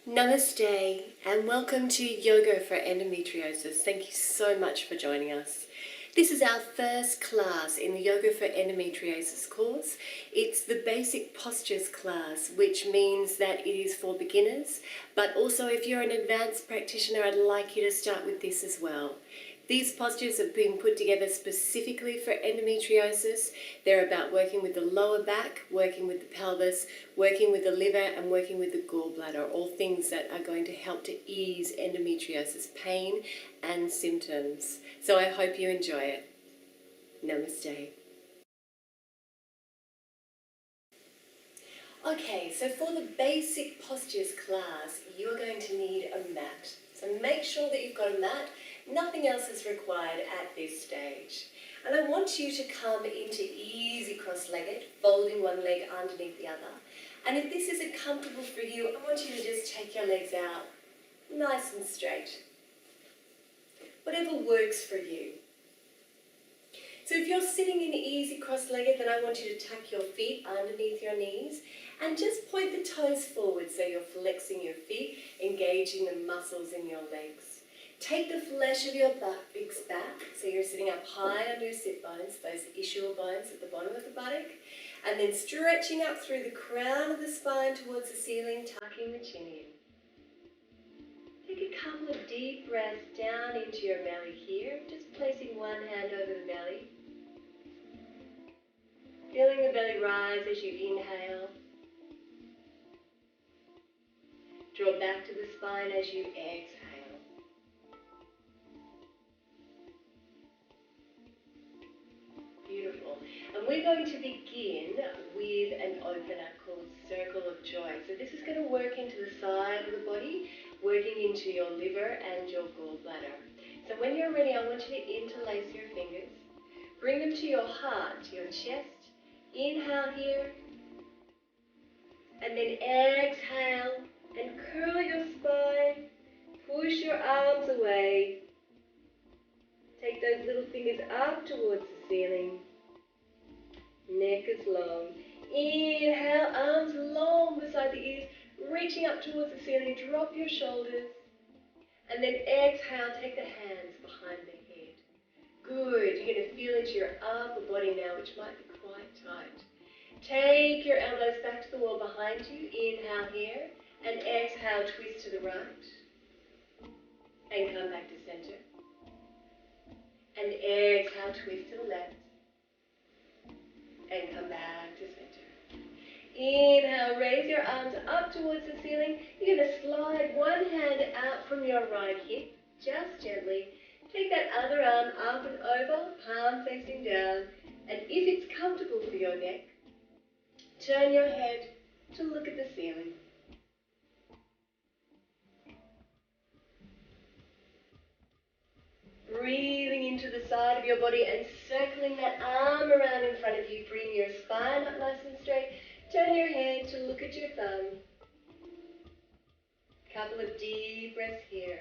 Namaste and welcome to Yoga for Endometriosis. Thank you so much for joining us. This is our first class in the Yoga for Endometriosis course. It's the basic postures class, which means that it is for beginners, but also if you're an advanced practitioner, I'd like you to start with this as well. These postures have been put together specifically for endometriosis. They're about working with the lower back, working with the pelvis, working with the liver and working with the gallbladder, all things that are going to help to ease endometriosis pain and symptoms. So I hope you enjoy it. Namaste. Okay, so for the basic postures class, you're going to need a mat. So make sure that you've got a mat. Nothing else is required at this stage. And I want you to come into easy cross-legged, folding one leg underneath the other. And if this isn't comfortable for you, I want you to just take your legs out, nice and straight. Whatever works for you. So if you're sitting in easy cross-legged, then I want you to tuck your feet underneath your knees and just point the toes forward so you're flexing your feet, engaging the muscles in your legs. Take the flesh of your buttocks back, so you're sitting up high under your sit bones, those ischial bones at the bottom of the buttock, and then stretching up through the crown of the spine towards the ceiling, tucking the chin in. Take a couple of deep breaths down into your belly here, just placing one hand over the belly. Feeling the belly rise as you inhale. Draw back to the spine as you exhale. Beautiful. And we're going to begin with an opener called Circle of Joy. So this is going to work into the side of the body, working into your liver and your gallbladder. So when you're ready, I want you to interlace your fingers. Bring them to your heart, to your chest. Inhale here. And then exhale and curl your spine. Push your arms away. Take those little fingers up towards the ceiling. Neck is long. Inhale, arms long beside the ears, reaching up towards the ceiling. Drop your shoulders. And then exhale, take the hands behind the head. Good. You're going to feel into your upper body now, which might be quite tight. Take your elbows back to the wall behind you. Inhale here. And exhale, twist to the right. And come back to center. And exhale, twist to the left. And come back to center. Inhale, raise your arms up towards the ceiling. You're going to slide one hand out from your right hip, just gently. Take that other arm up and over, palm facing down. And if it's comfortable for your neck, turn your head to look at the ceiling. Breathing into the side of your body and circling that arm around in front of you. Bring your spine up nice and straight. Turn your head to look at your thumb. Couple of deep breaths here.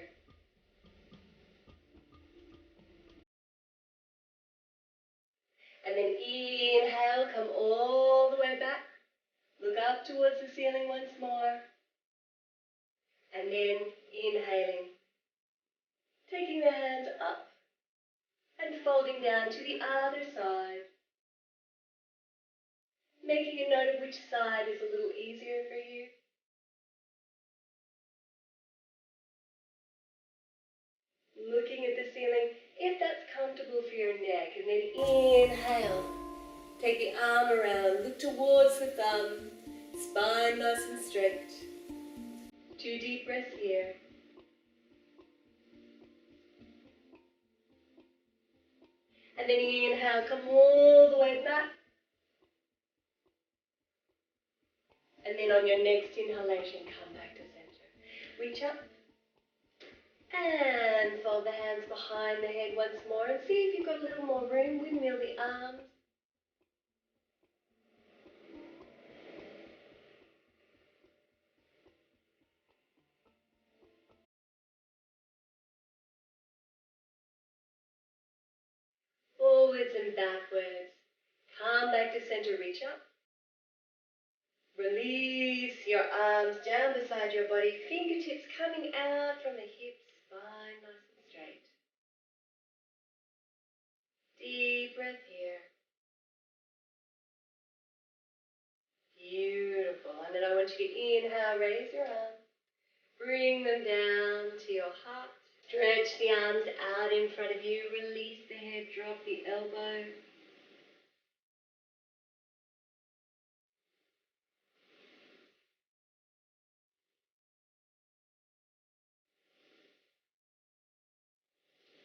And then inhale, come all the way back. Look up towards the ceiling once more. And then inhaling. Taking the hands up and folding down to the other side. Making a note of which side is a little easier for you. Looking at the ceiling, if that's comfortable for your neck. And then inhale. Take the arm around, look towards the thumb. Spine nice and straight. 2 deep breaths here. And then inhale, come all the way back. And then on your next inhalation, come back to center. Reach up. And fold the hands behind the head once more. And see if you've got a little more room. Windmill the arms. Forwards and backwards. Come back to center, reach up. Release your arms down beside your body, fingertips coming out from the hips, spine nice and straight. Deep breath here. Beautiful. And then I want you to inhale, raise your arms. Bring them down to your heart. Stretch the arms out in front of you. Release the head, drop the elbow.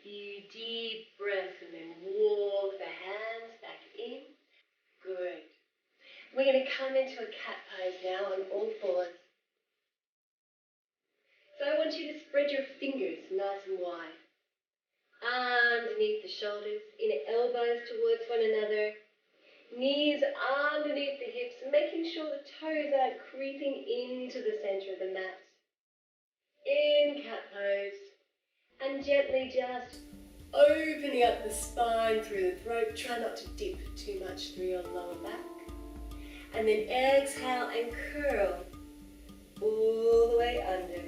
Few deep breaths and then walk the hands back in. Good. We're going to come into a cat pose now on all fours. So I want you to spread your fingers nice and wide. Underneath the shoulders, inner elbows towards one another. Knees underneath the hips, making sure the toes aren't creeping into the center of the mat. In cat pose. And gently just opening up the spine through the throat. Try not to dip too much through your lower back. And then exhale and curl all the way under.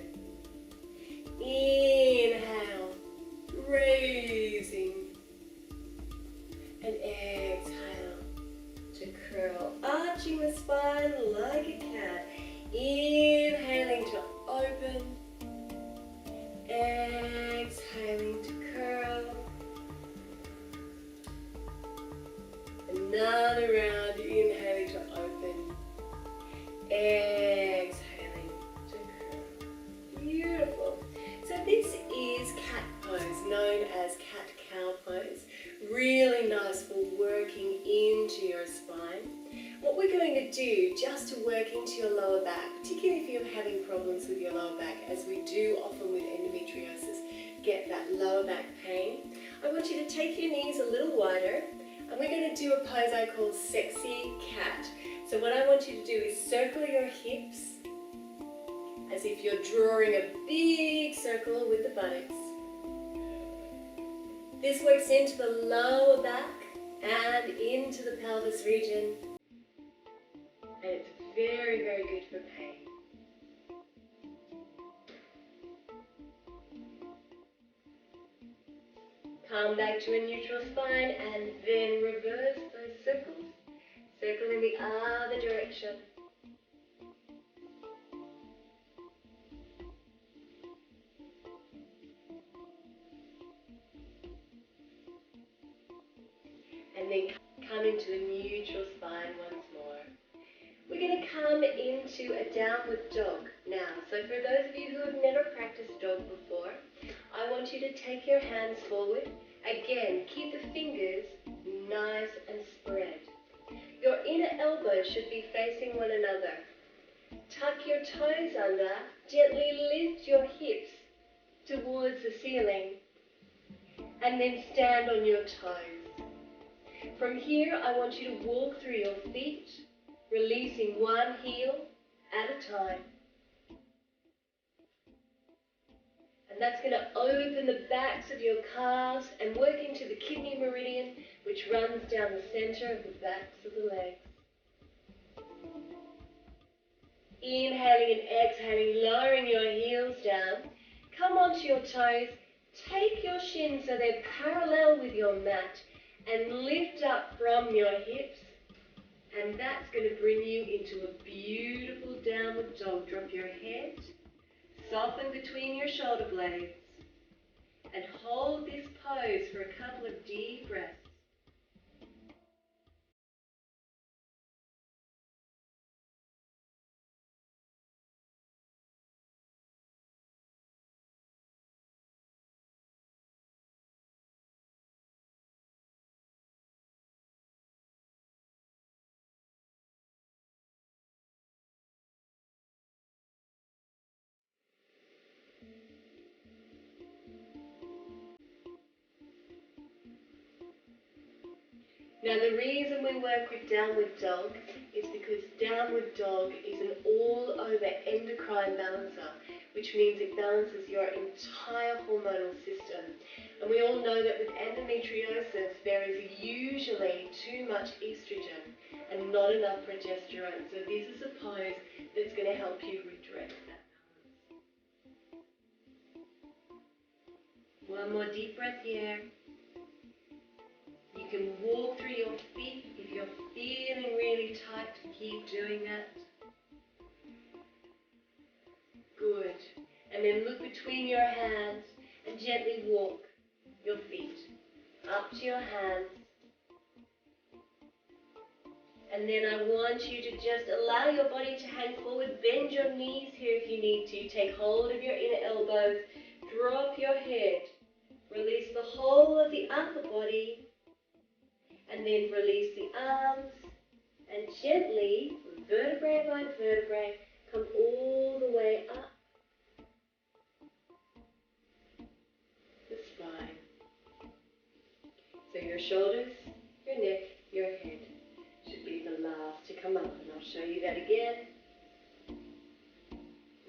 Inhale, raising. And exhale to curl, arching the spine like a cat. Inhaling to open. Exhaling to curl. Another round, inhaling to open. Exhaling to curl. Beautiful. So this is cat pose, known as cat-cow pose. Really nice for working into your spine. What we're going to do, just to work into your lower back, particularly if you're having problems with your lower back, as we do often with endometriosis, get that lower back pain. I want you to take your knees a little wider, and we're going to do a pose I call sexy cat. So what I want you to do is circle your hips, as if you're drawing a big circle with the buttocks. This works into the lower back and into the pelvis region. And it's very, very good for pain. Come back to a neutral spine and then reverse those circles. Circle in the other direction. And then come into a neutral spine once more. We're going to come into a downward dog now. So for those of you who have never practiced dog before, I want you to take your hands forward. Again, keep the fingers nice and spread. Your inner elbows should be facing one another. Tuck your toes under. Gently lift your hips towards the ceiling. And then stand on your toes. From here, I want you to walk through your feet, releasing one heel at a time. And that's going to open the backs of your calves and work into the kidney meridian, which runs down the center of the backs of the legs. Inhaling and exhaling, lowering your heels down. Come onto your toes. Take your shins so they're parallel with your mat and lift up from your hips. And that's going to bring you into a beautiful downward dog. Drop your head, soften between your shoulder blades, and hold this pose for a couple of deep breaths. Now the reason we work with downward dog is because downward dog is an all-over endocrine balancer, which means it balances your entire hormonal system. And we all know that with endometriosis there is usually actually too much estrogen and not enough progesterone. So this is a pose that's going to help you redress that balance. One more deep breath here. You can walk through your feet if you're feeling really tight. Keep doing that. Good. And then look between your hands and gently walk your feet up to your hands. And then I want you to just allow your body to hang forward. Bend your knees here if you need to. Take hold of your inner elbows. Drop your head. Release the whole of the upper body. And then release the arms. And gently, vertebrae by vertebrae, come all the way up the spine. So your shoulders, your neck, your head should be the last to come up. And I'll show you that again.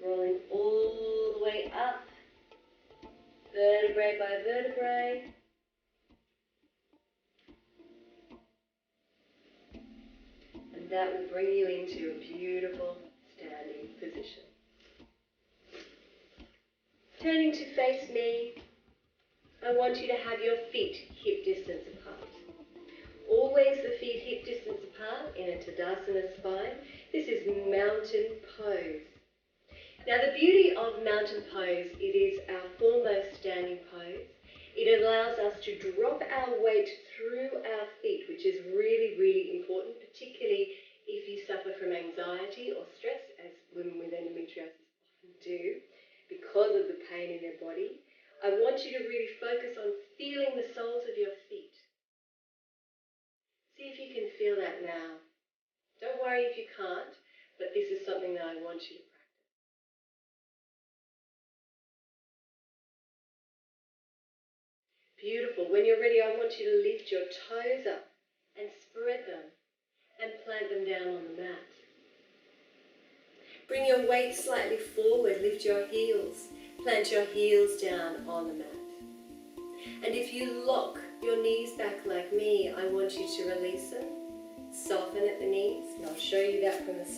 Rolling all the way up, vertebrae by vertebrae. And that will bring you into a beautiful standing position. Turning to face me, I want you to have your feet hip distance apart. Always the feet hip distance apart in a Tadasana spine. This is mountain pose. Now the beauty of mountain pose, it is our foremost standing pose. It allows us to drop our weight through our feet, which is really, really important, particularly if you suffer from anxiety or stress, as women with endometriosis often do, because of the pain in their body. I want you to really focus on feeling the soles of your feet. See if you can feel that now. Don't worry if you can't, but this is something that I want you to practice. Beautiful. When you're ready, I want you to lift your toes up and spread them and plant them down on the mat. Bring your weight slightly forward, lift your heels, plant your heels down on the mat. And if you lock your knees back like me, I want you to release them, soften at the knees, and I'll show you that from the side.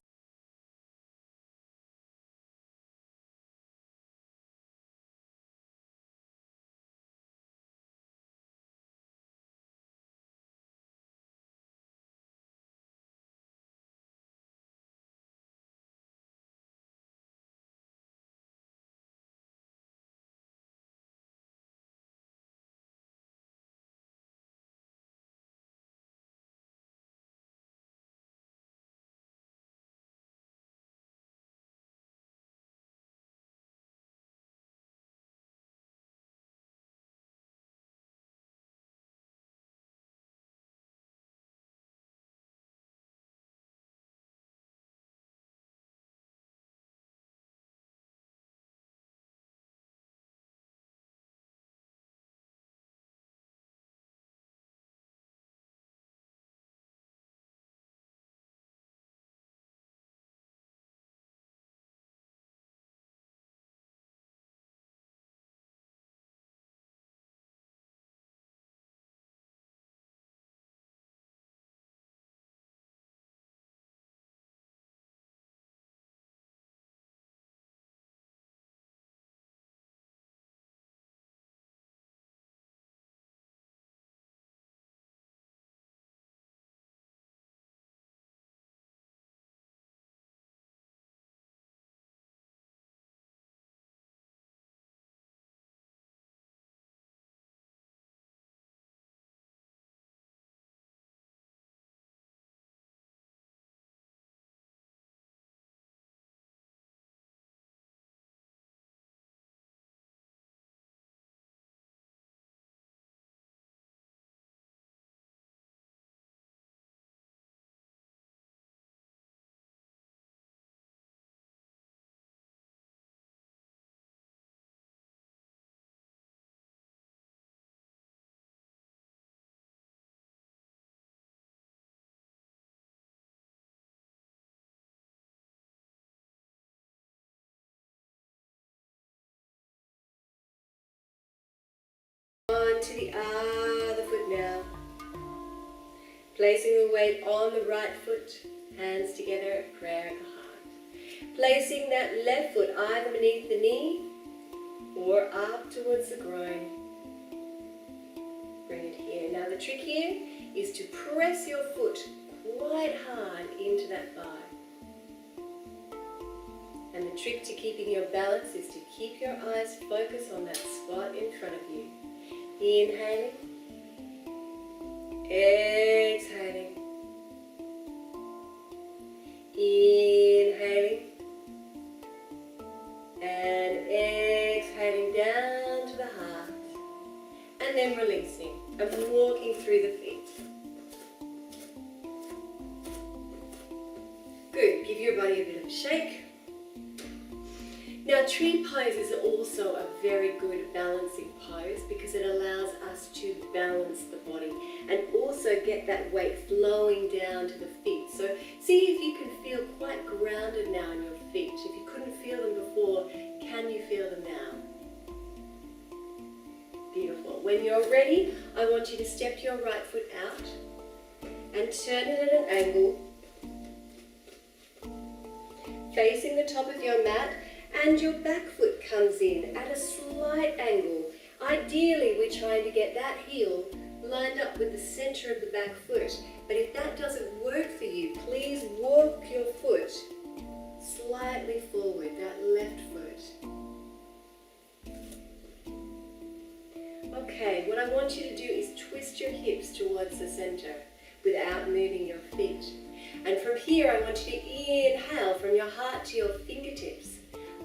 On to the other foot now. Placing the weight on the right foot, hands together, prayer at the heart. Placing that left foot either beneath the knee or up towards the groin. Bring it here. Now the trick here is to press your foot quite hard into that thigh. And the trick to keeping your balance is to keep your eyes focused on that spot in front of you. Inhaling. Exhaling. Inhaling. And exhaling down to the heart. And then releasing and walking through the feet. Good. Give your body a bit of a shake. Now, tree pose is also a very good balancing pose because it allows us to balance the body and also get that weight flowing down to the feet. So see if you can feel quite grounded now in your feet. If you couldn't feel them before, can you feel them now? Beautiful. When you're ready, I want you to step your right foot out and turn it at an angle, facing the top of your mat. And your back foot comes in at a slight angle. Ideally, we're trying to get that heel lined up with the center of the back foot. But if that doesn't work for you, please walk your foot slightly forward, that left foot. Okay, what I want you to do is twist your hips towards the center without moving your feet. And from here, I want you to inhale from your heart to your fingertips.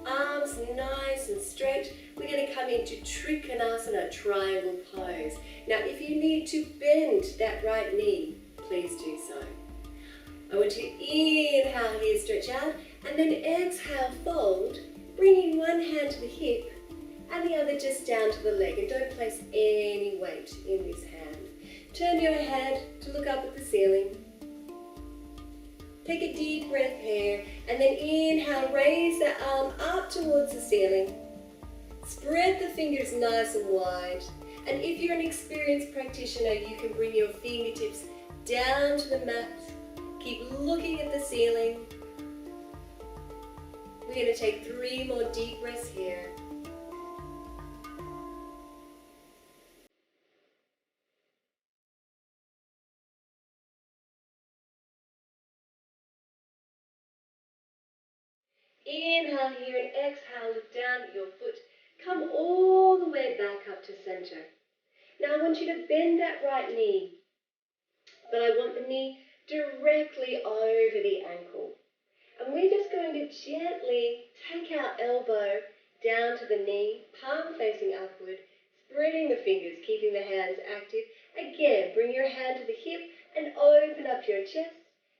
Arms nice and straight. We're going to come into Trikonasana, triangle pose. Now, if you need to bend that right knee, please do so. I want you to inhale here, stretch out, and then exhale, fold, bringing one hand to the hip and the other just down to the leg. And don't place any weight in this hand. Turn your head to look up at the ceiling. Take a deep breath here, and then inhale, raise the arm up towards the ceiling. Spread the fingers nice and wide. And if you're an experienced practitioner, you can bring your fingertips down to the mat. Keep looking at the ceiling. We're going to take 3 more deep breaths here. Inhale here and exhale, look down at your foot. Come all the way back up to center. Now I want you to bend that right knee, but I want the knee directly over the ankle. And we're just going to gently take our elbow down to the knee, palm facing upward, spreading the fingers, keeping the hands active. Again, bring your hand to the hip and open up your chest.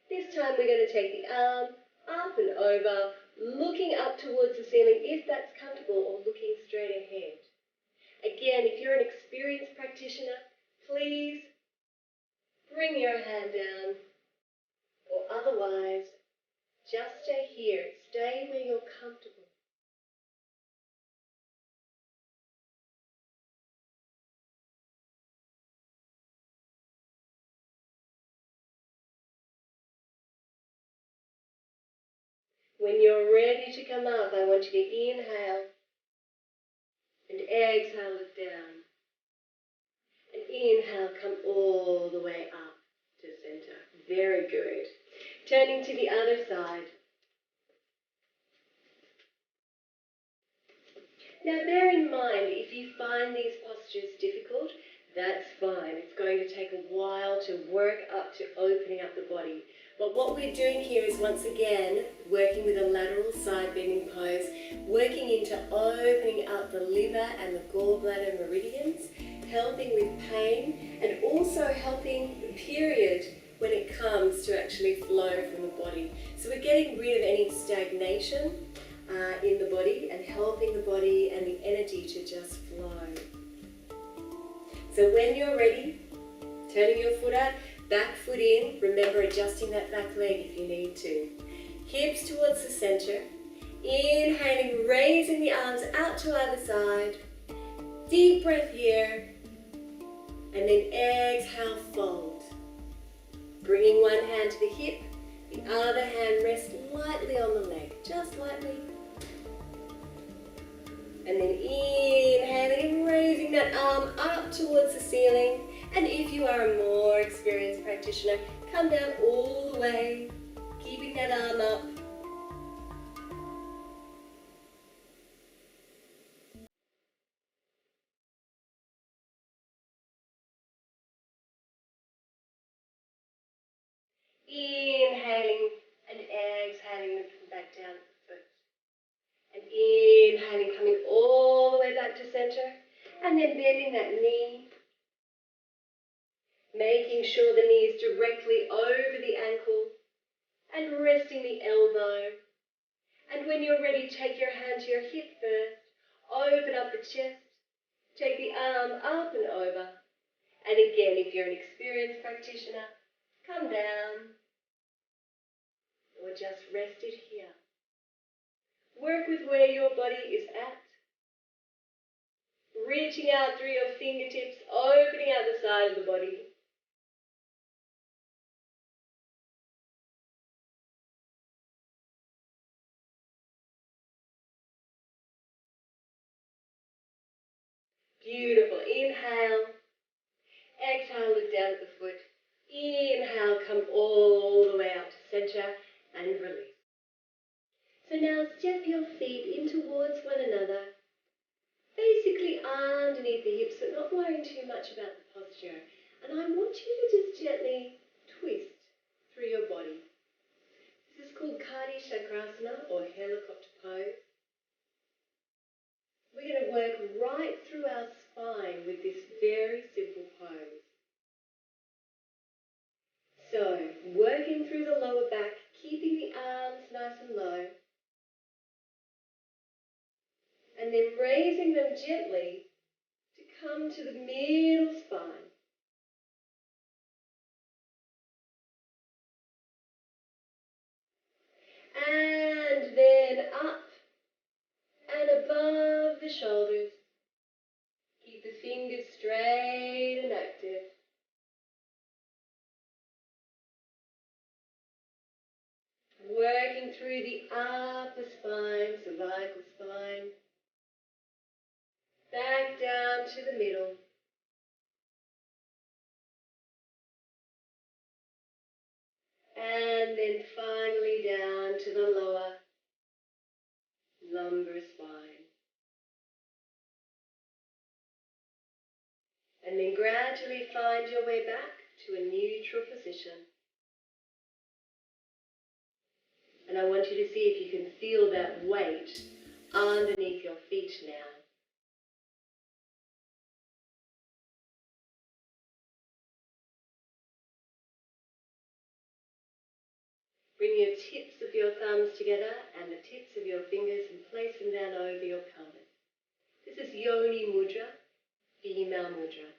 This time we're going to take the arm up and over, looking up towards the ceiling if that's comfortable, or looking straight ahead. Again, if you're an experienced practitioner, please bring your hand down, or otherwise, just stay here. Stay where you're comfortable. When you're ready to come up, I want you to inhale and exhale, look down. And inhale, come all the way up to center. Very good. Turning to the other side. Now bear in mind, if you find these postures difficult, that's fine. It's going to take a while to work up to opening up the body. But what we're doing here is once again working with a lateral side bending pose, working into opening up the liver and the gallbladder meridians, helping with pain, and also helping the period when it comes to actually flow from the body. So we're getting rid of any stagnation in the body and helping the body and the energy to just flow. So when you're ready, turning your foot out, back foot in, remember adjusting that back leg if you need to. Hips towards the center. Inhaling, raising the arms out to either side. Deep breath here. And then exhale, fold. hand to the hip, the other hand rests lightly on the leg, just lightly. And then inhaling and raising that arm up towards the ceiling. And if you are a more experienced practitioner, come down all the way, keeping that arm up. Inhaling and exhaling, lifting back down to the foot. And inhaling, coming all the way back to center. And then bending that knee. Making sure the knee is directly over the ankle. And resting the elbow. And when you're ready, take your hand to your hip first. Open up the chest. Take the arm up and over. And again, if you're an experienced practitioner, come down. Or just rest it here. Work with where your body is at. Reaching out through your fingertips, opening out the side of the body. Beautiful. Inhale. Exhale, look down at the foot. Inhale, come all the way up to center and release. So now step your feet in towards one another. Basically underneath the hips, but not worrying too much about the posture. And I want you to just gently twist through your body. This is called Kadi Chakrasana or helicopter pose. We're going to work right through our spine with this very simple pose. So, working through the lower back, keeping the arms nice and low. And then raising them gently to come to the middle spine. And then up and above the shoulders. Keep the fingers straight and active. Working through the upper spine, cervical spine. Back down to the middle. And then finally down to the lower lumbar spine. And then gradually find your way back to a neutral position. And I want you to see if you can feel that weight underneath your feet now. Bring your tips of your thumbs together and the tips of your fingers and place them down over your pelvis. This is Yoni Mudra, female mudra.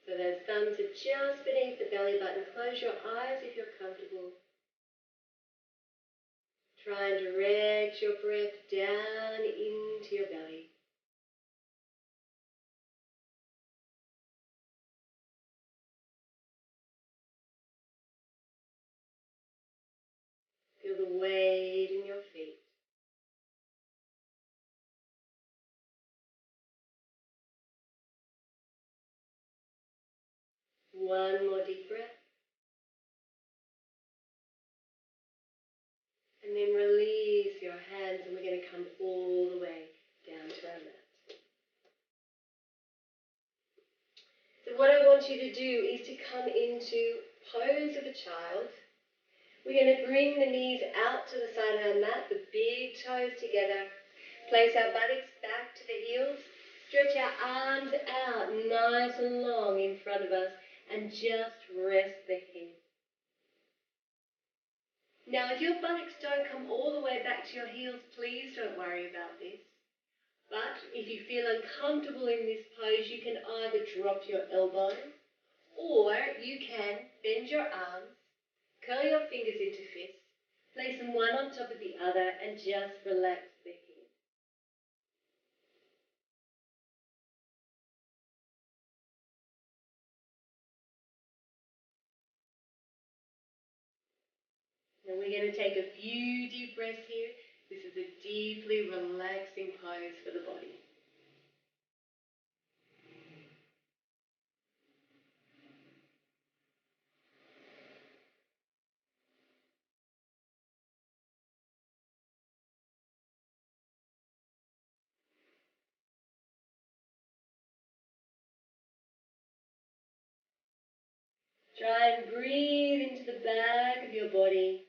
So those thumbs are just beneath the belly button. Close your eyes if you're comfortable. Try and direct your breath down into your belly. Feel the weight in your feet. One more deep breath. And then release your hands and we're going to come all the way down to our mat. So what I want you to do is to come into pose of a child. We're going to bring the knees out to the side of our mat, the big toes together. Place our buttocks back to the heels. Stretch our arms out nice and long in front of us and just rest the head. Now if your buttocks don't come all the way back to your heels, please don't worry about this. But if you feel uncomfortable in this pose, you can either drop your elbows or you can bend your arms, curl your fingers into fists, place them one on top of the other and just relax the head. And we're going to take a few deep breaths here. This is a deeply relaxing pose for the body. Try and breathe into the back of your body.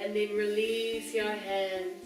And then release your hands.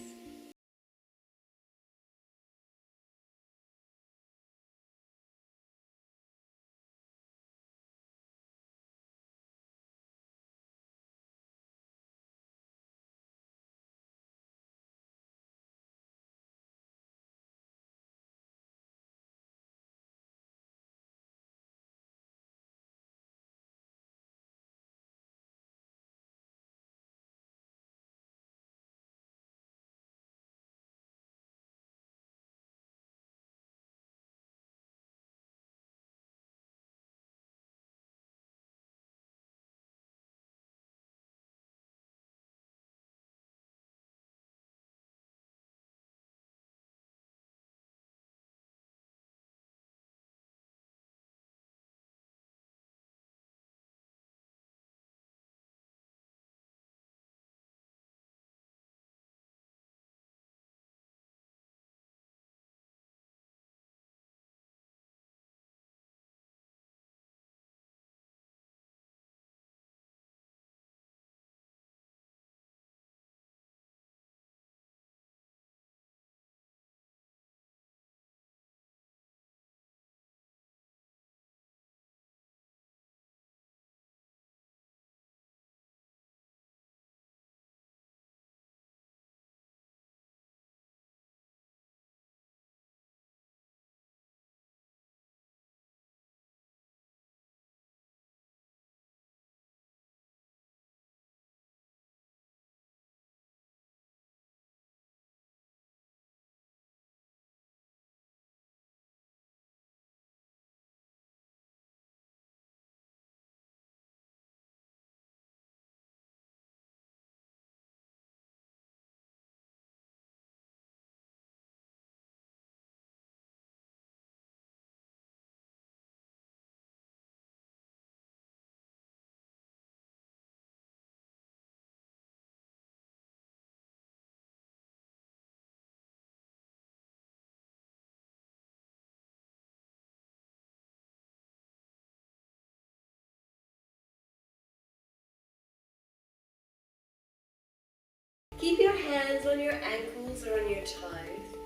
Keep your hands on your ankles or on your toes,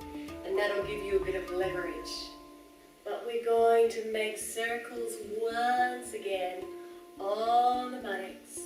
and that'll give you a bit of leverage. But we're going to make circles once again on the buttocks.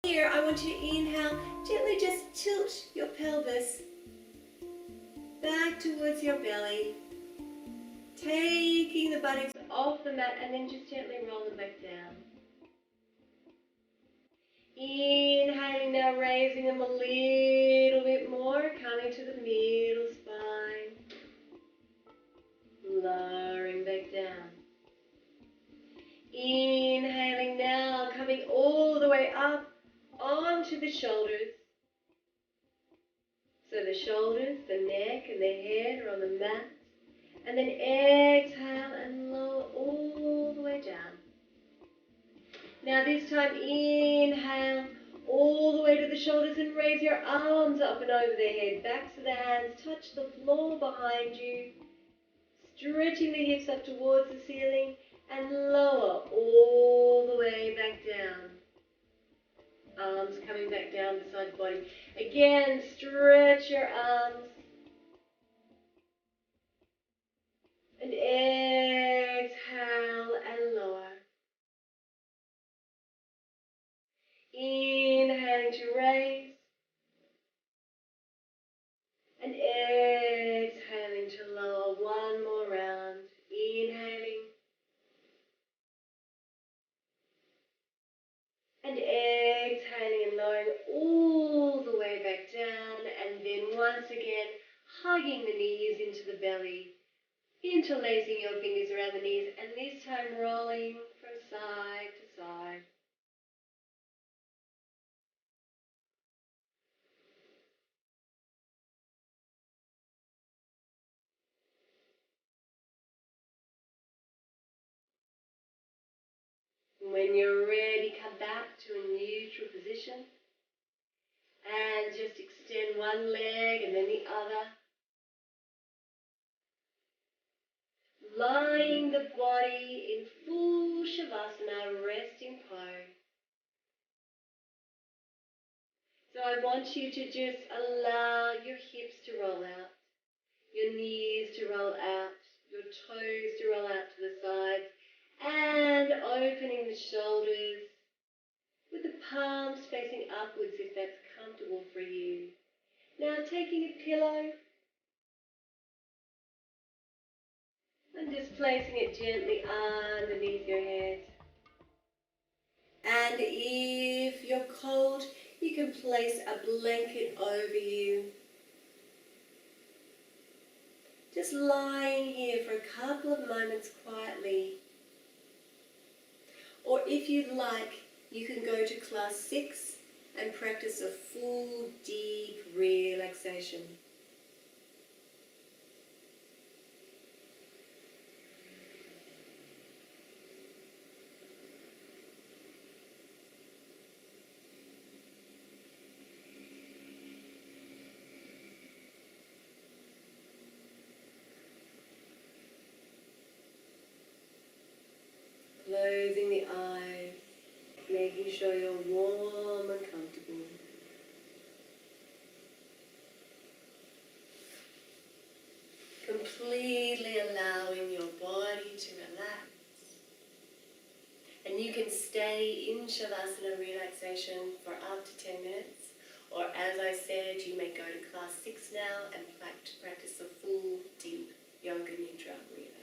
Here, I want you to inhale, gently just tilt your pelvis back towards your belly, taking the buttocks off the mat and then just gently roll them back down. Inhaling now, raising them a little bit more, coming to the middle spine, lowering back down. Inhaling now, coming all the way up onto the shoulders. So the shoulders, the neck and the head are on the mat. And then exhale and lower all the way down. Now this time inhale all the way to the shoulders and raise your arms up and over the head. Backs of the hands touch the floor behind you. Stretching the hips up towards the ceiling and lower all the way back down. Arms coming back down beside the body. Again, stretch your arms. And exhale and lower. Inhaling to raise. And exhaling to lower. One more round. Inhaling. And exhaling and lowering all the way back down. And then once again, hugging the knees into the belly. Interlacing your fingers around the knees. And this time rolling from side to side. When you're ready, come back to a neutral position and just extend one leg and then the other. Lying the body in full Shavasana, resting pose. So I want you to just allow your hips to roll out, your knees to roll out, your toes to roll out to the sides, and opening the shoulders with the palms facing upwards if that's comfortable for you. Now taking a pillow and just placing it gently underneath your head. And if you're cold, you can place a blanket over you. Just lying here for a couple of moments quietly. Or if you'd like, you can go to class 6 and practice a full deep relaxation. Closing the eyes, making sure you're warm and comfortable. Completely allowing your body to relax. And you can stay in Shavasana relaxation for up to 10 minutes. Or as I said, you may go to class 6 now and practice a full deep Yoga Nidra relaxation.